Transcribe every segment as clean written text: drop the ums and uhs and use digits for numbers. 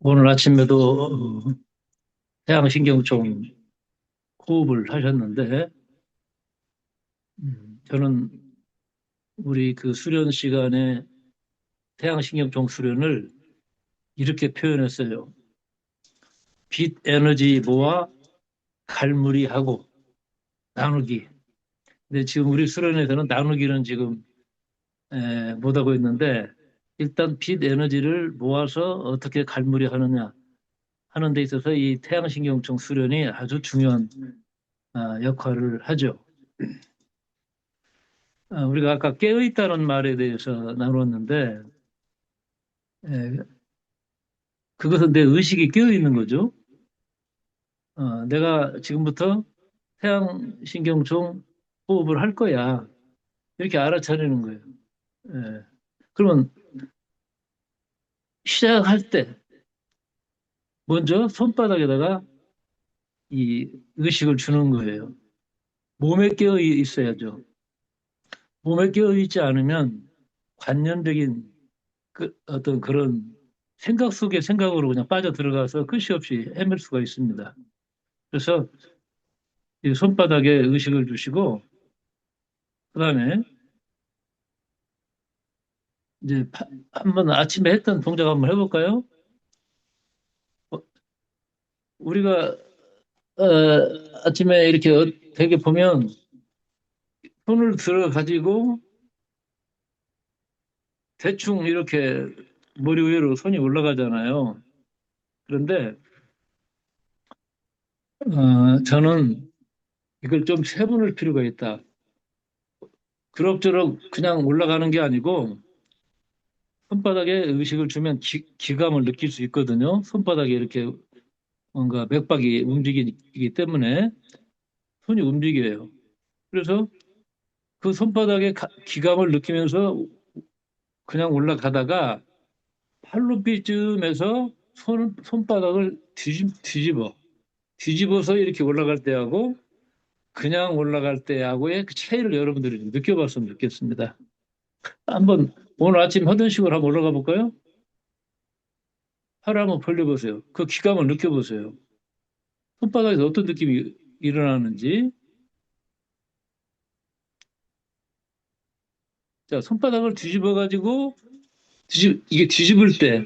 오늘 아침에도 태양신경총 호흡을 하셨는데, 저는 우리 그 수련 시간에 태양신경총 수련을 이렇게 표현했어요. 빛 에너지 모아 갈무리하고 나누기. 근데 지금 우리 수련에서는 나누기는 지금 못하고 있는데, 일단 빛 에너지를 모아서 어떻게 갈무리하느냐 하는 데 있어서 이 태양신경총 수련이 아주 중요한 역할을 하죠. 우리가 아까 깨어있다는 말에 대해서 나눴는데, 에, 그것은 내 의식이 깨어있는 거죠. 내가 지금부터 태양신경총 호흡을 할 거야. 이렇게 알아차리는 거예요. 에, 그러면 시작할 때 먼저 손바닥에다가 이 의식을 주는 거예요. 몸에 깨어 있어야죠. 몸에 깨어 있지 않으면 관념적인 어떤 그런 생각 속의 생각으로 그냥 빠져 들어가서 끝이 없이 헤맬 수가 있습니다. 그래서 이 손바닥에 의식을 주시고, 그다음에 이제 한번 아침에 했던 동작 한번 해볼까요? 어, 우리가 아침에 이렇게 되게 보면 손을 들어 가지고 대충 이렇게 머리 위로 손이 올라가잖아요. 그런데 저는 이걸 좀 세분할 필요가 있다. 그럭저럭 그냥 올라가는 게 아니고 손바닥에 의식을 주면 기감을 느낄 수 있거든요. 손바닥에 이렇게 뭔가 맥박이 움직이기 때문에 손이 움직여요. 그래서 그 손바닥의 기감을 느끼면서 그냥 올라가다가 팔로피쯤에서 손바닥을 뒤집어서 이렇게 올라갈 때하고 그냥 올라갈 때하고의 그 차이를 여러분들이 좀 느껴봤으면 좋겠습니다. 한번 오늘 아침 하던 식으로 한번 올라가 볼까요? 팔을 한번 벌려보세요. 그 기감을 느껴보세요. 손바닥에서 어떤 느낌이 일어나는지. 자, 손바닥을 뒤집어가지고 이게 뒤집을 때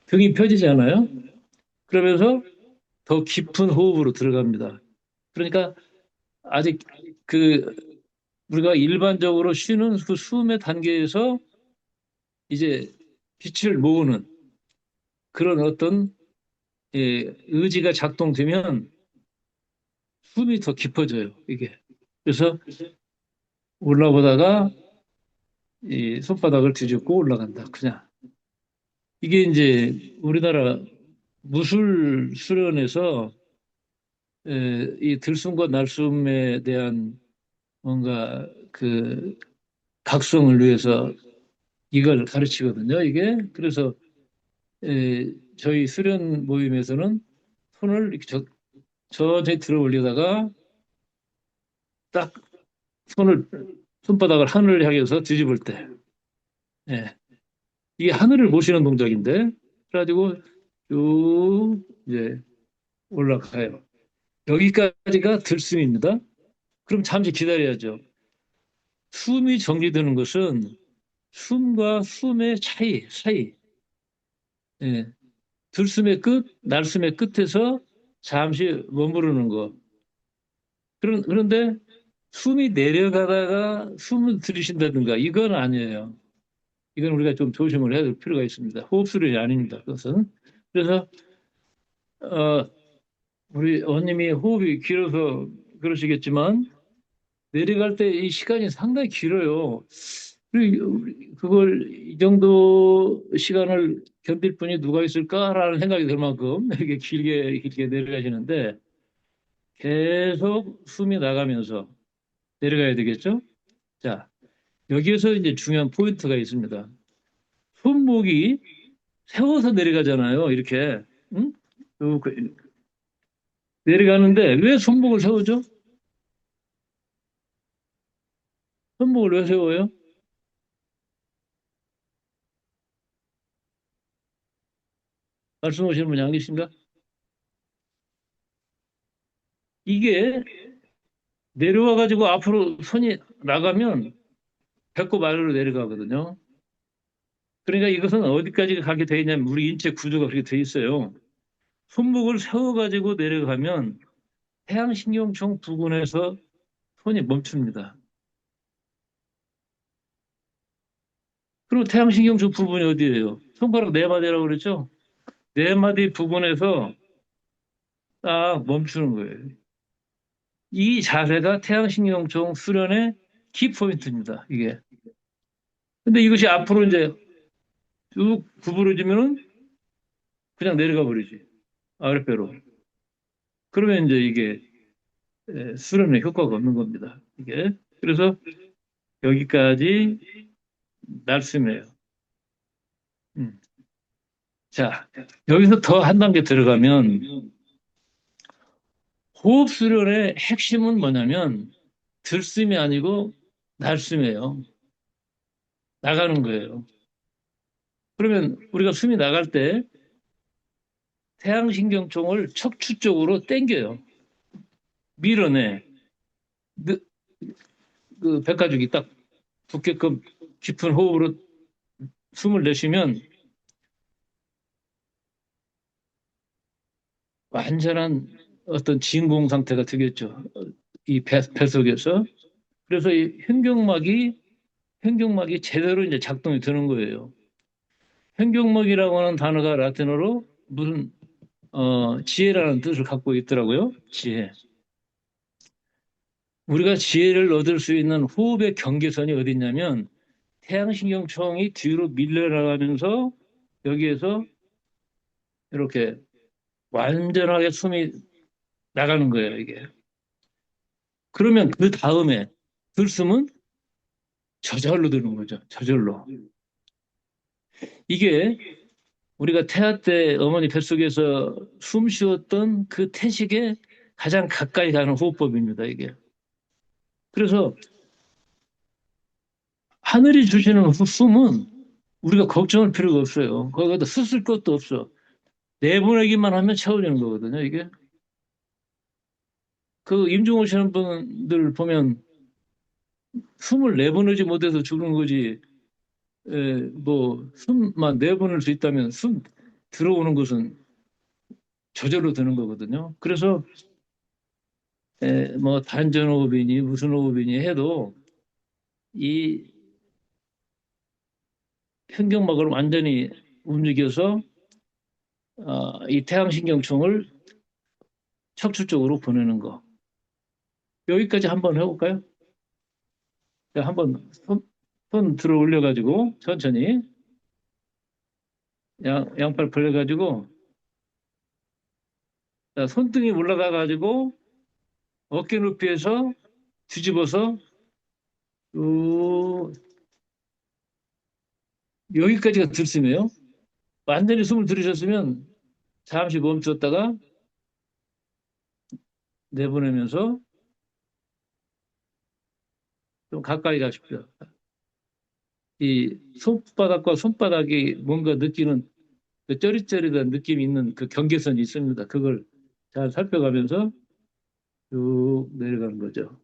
등이 펴지잖아요. 그러면서 더 깊은 호흡으로 들어갑니다. 그러니까 아직 그 우리가 일반적으로 쉬는 그 숨의 단계에서 이제 빛을 모으는 그런 어떤 의지가 작동되면 숨이 더 깊어져요, 이게. 그래서 올라보다가 이 손바닥을 뒤집고 올라간다, 그냥. 이게 이제 우리나라 무술 수련에서 이 들숨과 날숨에 대한 뭔가 그 각성을 위해서 이걸 가르치거든요, 이게. 그래서 저희 수련 모임에서는 손을 이렇게 천천히 들어 올리다가 딱 손을, 손바닥을 하늘을 향해서 뒤집을 때, 예. 이게 하늘을 보시는 동작인데, 그래가지고 쭉 이제 올라가요. 여기까지가 들숨입니다. 그럼 잠시 기다려야죠. 숨이 정지되는 것은 숨과 숨의 사이, 예. 들숨의 끝, 날숨의 끝에서 잠시 머무르는 거. 그런데 숨이 내려가다가 숨을 들이쉰다든가 이건 아니에요. 이건 우리가 좀 조심을 해야 될 필요가 있습니다. 호흡 수련이 아닙니다. 그것은. 그래서 어, 우리 어님이 호흡이 길어서 그러시겠지만 내려갈 때 이 시간이 상당히 길어요. 그걸 이 정도 시간을 견딜 분이 누가 있을까라는 생각이 들 만큼 이렇게 길게 길게 내려가시는데 계속 숨이 나가면서 내려가야 되겠죠? 자, 여기에서 이제 중요한 포인트가 있습니다. 손목이 세워서 내려가잖아요. 이렇게. 응? 내려가는데 왜 손목을 세우죠? 손목을 왜 세워요? 말씀하시는 분이 안 계신가? 이게 내려와 가지고 앞으로 손이 나가면 배꼽 아래로 내려가거든요. 그러니까 이것은 어디까지 가게 돼 있냐면 우리 인체 구조가 그렇게 돼 있어요. 손목을 세워 가지고 내려가면 태양신경총 부근에서 손이 멈춥니다. 그럼 태양신경총 부분이 어디예요? 손가락 네 마디라고 그랬죠? 네 마디 부분에서 딱 멈추는 거예요. 이 자세가 태양신경총 수련의 키포인트입니다. 이게. 근데 이것이 앞으로 이제 쭉 구부러지면은 그냥 내려가 버리지. 아랫배로. 그러면 이제 이게 수련의 효과가 없는 겁니다. 이게. 그래서 여기까지 말씀이에요. 음. 자, 여기서 더 한 단계 들어가면 호흡 수련의 핵심은 뭐냐면 들숨이 아니고 날숨이에요. 나가는 거예요. 그러면 우리가 숨이 나갈 때 태양신경총을 척추 쪽으로 당겨요. 밀어내. 느- 그 백가죽이 딱 붙게끔 깊은 호흡으로 숨을 내쉬면 완전한 어떤 진공 상태가 되겠죠. 이 배 속에서. 그래서 이 횡격막이 제대로 이제 작동이 되는 거예요. 횡격막이라고 하는 단어가 라틴어로 무슨 지혜라는 뜻을 갖고 있더라고요. 지혜. 우리가 지혜를 얻을 수 있는 호흡의 경계선이 어디 있냐면 태양신경총이 뒤로 밀려나가면서 여기에서 이렇게 완전하게 숨이 나가는 거예요, 이게. 그러면 그 다음에 들숨은 저절로 드는 거죠. 저절로. 이게 우리가 태아 때 어머니 뱃속에서 숨 쉬었던 그 태식에 가장 가까이 가는 호흡법입니다, 이게. 그래서 하늘이 주시는 숨은 우리가 걱정할 필요가 없어요. 거기다 쓰쓸 것도 없어. 내보내기만 하면 채워지는 거거든요, 이게. 그 임종을 치는 분들 보면 숨을 내보내지 못해서 죽는 거지. 뭐 숨만 내보낼 수 있다면 숨 들어오는 것은 저절로 되는 거거든요. 그래서 뭐 단전호흡이니 무슨 호흡이니 해도 이 현경막을 완전히 움직여서 이 태양신경총을 척추 쪽으로 보내는 거. 여기까지 한번 해볼까요? 자, 한번 손 들어 올려가지고 천천히 양팔 벌려가지고 자, 손등이 올라가가지고 어깨 높이에서 뒤집어서 쭉 여기까지가 들숨이에요. 완전히 숨을 들이셨으면 잠시 멈췄다가 내보내면서 좀 가까이 가십시오. 이 손바닥과 손바닥이 뭔가 느끼는 그 쩌릿쩌릿한 느낌이 있는 그 경계선이 있습니다. 그걸 잘 살펴가면서 쭉 내려가는 거죠.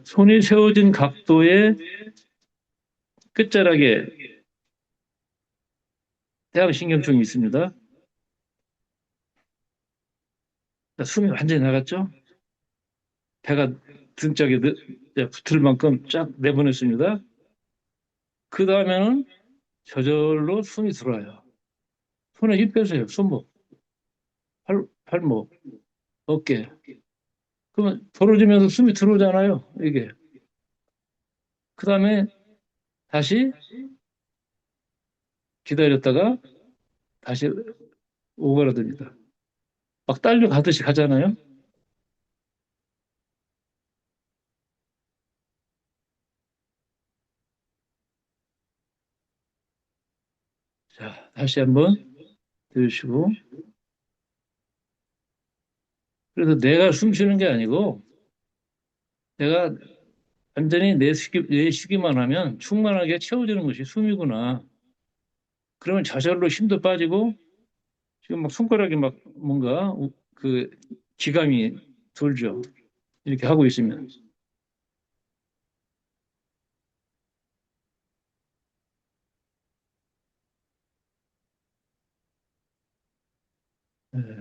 손이 세워진 각도의 끝자락에 대각신경총이 있습니다. 숨이 완전히 나갔죠? 배가 등짝에 붙을 만큼 쫙 내보냈습니다. 그 다음에는 저절로 숨이 들어와요. 손에 힘 빼세요. 손목, 발목, 어깨. 그러면 벌어지면서 숨이 들어오잖아요. 이게. 그 다음에 다시 기다렸다가 다시 오그라듭니다. 막 딸려가듯이 가잖아요. 자, 다시 한번 들으시고. 그래서 내가 숨 쉬는 게 아니고 내가 완전히 내쉬기만 하면 충만하게 채워지는 것이 숨이구나. 그러면 저절로 힘도 빠지고 지금 막 손가락이 막 뭔가 그 기감이 돌죠. 이렇게 하고 있으면.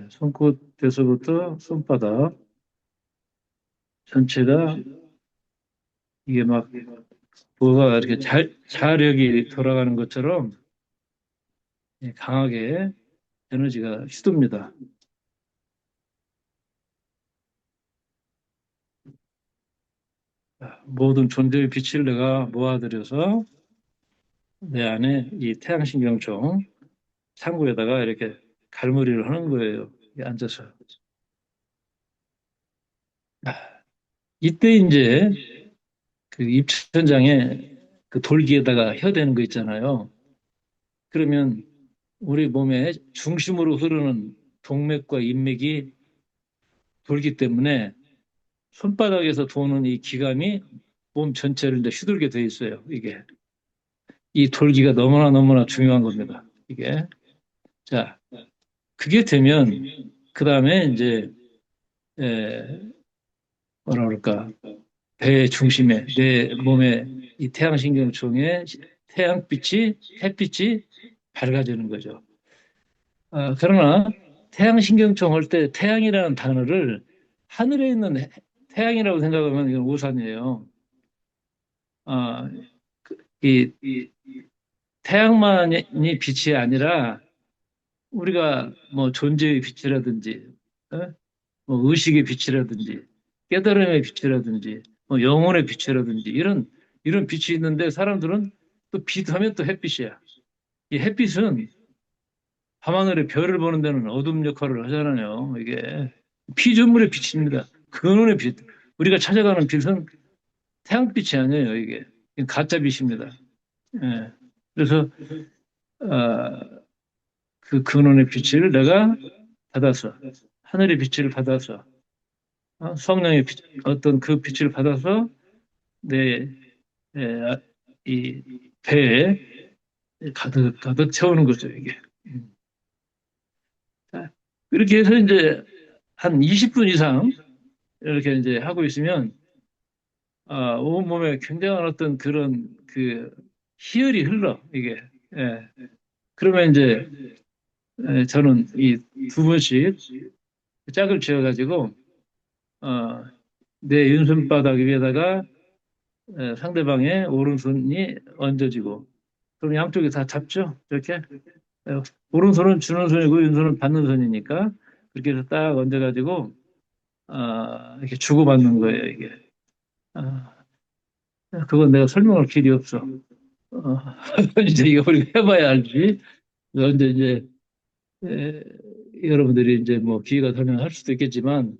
손끝에서부터 손바닥 전체가 이게 막 뭐가 이렇게 자력이 돌아가는 것처럼 강하게 에너지가 휘둡니다. 모든 존재의 빛을 내가 모아들여서 내 안에 이 태양신경총 상부에다가 이렇게 갈무리를 하는 거예요. 앉아서. 이때 이제 그 입천장에 그 돌기에다가 혀대는 거 있잖아요. 그러면 우리 몸의 중심으로 흐르는 동맥과 인맥이 돌기 때문에 손바닥에서 도는 이 기감이 몸 전체를 이제 휘둘게 돼 있어요. 이게 이 돌기가 너무나 너무나 중요한 겁니다. 이게 자 그게 되면 그 다음에 이제 에, 뭐라 그럴까 배 중심에 내 몸에 이 태양신경총에 태양빛이 햇빛이 밝아지는 거죠. 그러나 태양신경총 할 때 태양이라는 단어를 하늘에 있는 태양이라고 생각하면 이건 오산이에요. 아, 이 태양만이 빛이 아니라 우리가 뭐 존재의 빛이라든지 어? 뭐 의식의 빛이라든지 깨달음의 빛이라든지 뭐 영혼의 빛이라든지 이런 빛이 있는데 사람들은 또 빛하면 또 햇빛이야. 이 햇빛은 밤하늘에 별을 보는 데는 어둠 역할을 하잖아요. 이게 피조물의 빛입니다. 근원의 빛. 우리가 찾아가는 빛은 태양빛이 아니에요. 이게 가짜 빛입니다. 예. 그래서 그 근원의 빛을 내가 받아서 하늘의 빛을 받아서 성령의 빛, 어떤 그 빛을 받아서 내 이 배에 가득 가득 채우는 거죠, 이게. 음. 자, 이렇게 해서 이제 한 20분 이상 이렇게 이제 하고 있으면 온몸에 굉장한 어떤 그런 그 희열이 흘러, 이게. 예. 그러면 이제 저는 이 두 번씩 짝을 지어가지고 어, 내 왼손바닥 위에다가 상대방의 오른손이 얹어지고 그럼 양쪽이 다 잡죠. 이렇게 오른손은 주는 손이고 왼손은 받는 손이니까 그렇게 해서 딱 얹어가지고 이렇게 주고받는 거예요. 이게 아, 그건 내가 설명할 길이 없어. 어, 이제 이거 우리가 해봐야 알지. 그런데 이제 에, 여러분들이 이제 뭐 기회가 되면 할 수도 있겠지만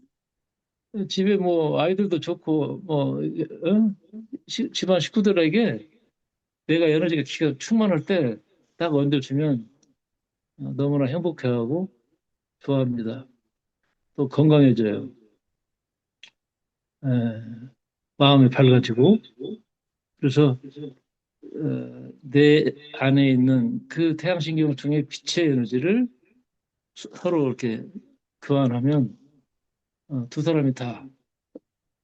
집에 뭐 아이들도 좋고 뭐 집안 식구들에게 내가 에너지가 기가 충만할 때 딱 얹어주면 너무나 행복해하고 좋아합니다. 또 건강해져요. 에, 마음이 밝아지고 그래서 내 안에 있는 그 태양신경통의 빛의 에너지를 서로 이렇게 교환하면 두 사람이 다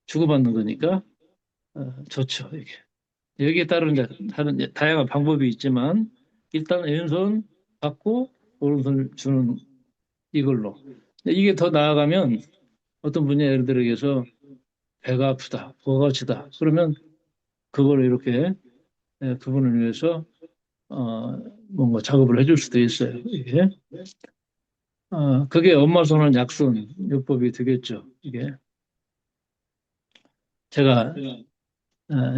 주고받는 거니까 좋죠. 이게. 여기에 따른 다른 다양한 방법이 있지만 일단 왼손 받고 오른손 주는 이걸로 이게 더 나아가면 어떤 분이 예를 들어서 배가 아프다, 뭐가 지다 그러면 그걸 이렇게 그분을 위해서 어, 뭔가 작업을 해줄 수도 있어요. 이게 그게 엄마 손은 약손 요법이 되겠죠. 이게 제가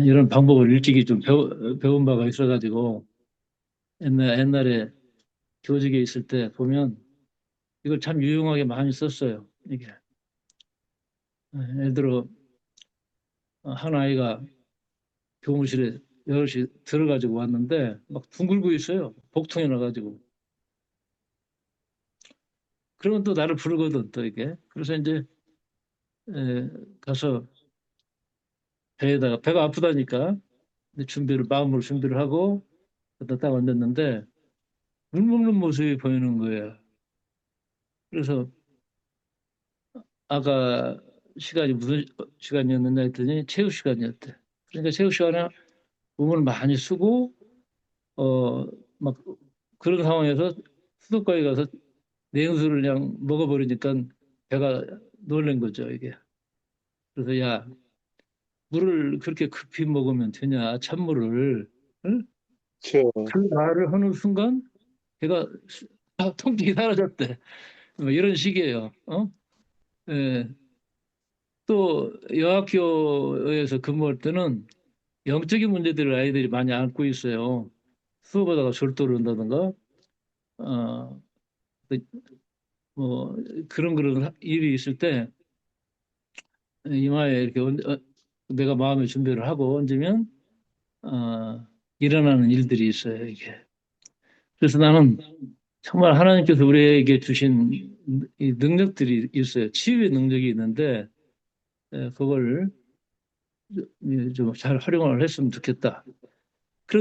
이런 방법을 일찍이 좀 배운 바가 있어가지고 옛날에 교직에 있을 때 보면 이걸 참 유용하게 많이 썼어요. 이게 예를 들어 한 아이가 교무실에 여럿이 들어가지고 왔는데 막 둥글고 있어요. 복통이 나가지고. 그러면 또 나를 부르거든 또 이게. 그래서 이제 에, 가서 배에다가 배가 아프다니까 근데 마음으로 준비를 하고 갖다 딱 얹었는데 물 먹는 모습이 보이는 거예요. 그래서 아까 시간이 무슨 시간이었느냐 했더니 체육 시간이었대. 그러니까 체육 시간에 몸을 많이 쓰고 막 그런 상황에서 수도가에 가서 냉수를 그냥 먹어버리니까 배가 놀란 거죠, 이게. 그래서 야, 물을 그렇게 급히 먹으면 되냐, 찬물을. 응? 그렇죠. 그 말을 하는 순간 배가 통증이 사라졌대. 뭐 이런 식이에요. 예. 또 여학교에서 근무할 때는 영적인 문제들을 아이들이 많이 안고 있어요. 수업하다가 절도를 한다든가, 어, 뭐 그런 일이 있을 때 이마에 이렇게 내가 마음의 준비를 하고 얹으면 일어나는 일들이 있어요, 이게. 그래서 나는 정말 하나님께서 우리에게 주신 이 능력들이 있어요. 치유의 능력이 있는데 그걸 좀 잘 활용을 했으면 좋겠다.